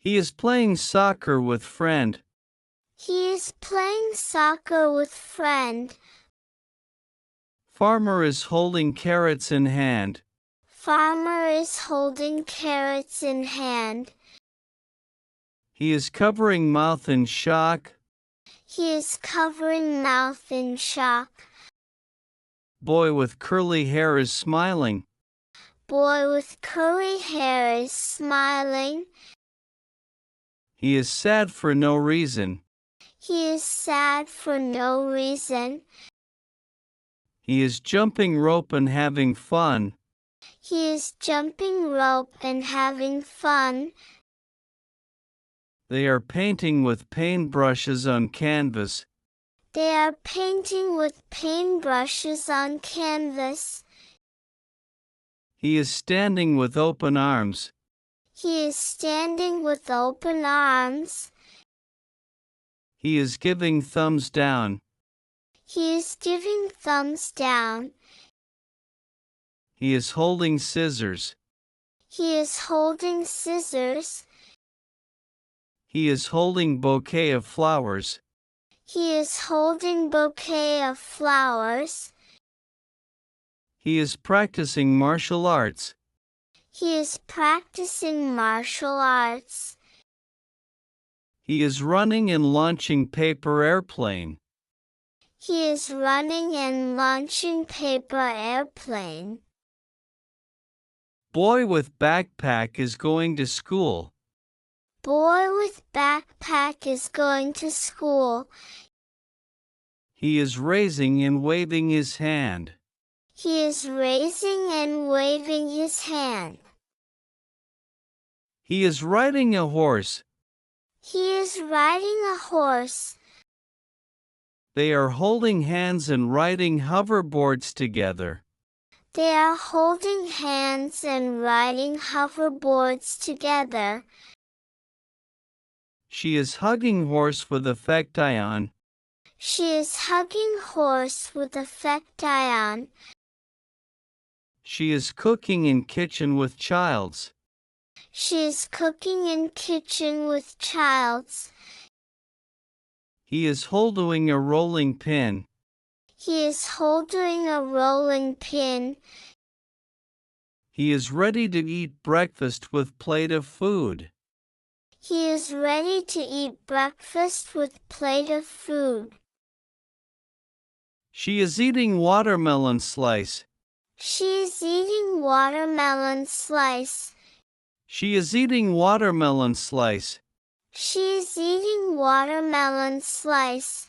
He is playing soccer with friend. He is playing soccer with friend. Farmer is holding carrots in hand. Farmer is holding carrots in hand. He is covering mouth in shock. He is covering mouth in shock. Boy with curly hair is smiling. Boy with curly hair is smiling. He is sad for no reason. He is sad for no reason. He is jumping rope and having fun. He is jumping rope and having fun. They are painting with paintbrushes on canvas. They are painting with paintbrushes on canvas. He is standing with open arms. He is standing with open arms. He is giving thumbs down. He is giving thumbs down. He is holding scissors. He is holding scissors. He is holding bouquet of flowers. He is holding bouquet of flowers. He is practicing martial arts. He is practicing martial arts. He is running and launching paper airplane. He is running and launching paper airplane. Boy with backpack is going to school. Boy with backpack is going to school. He is raising and waving his hand. He is raising and waving his hand. He is riding a horse. He is riding a horse. They are holding hands and riding hoverboards together. They are holding hands and riding hoverboards together. She is hugging horse with affection. She is hugging horse with affection. She is cooking in kitchen with childs. She is cooking in kitchen with childs. He is holding a rolling pin. He is holding a rolling pin. He is ready to eat breakfast with plate of food. He is ready to eat breakfast with plate of food. She is eating watermelon slice. She is eating watermelon slice. She is eating watermelon slice. She is eating watermelon slice.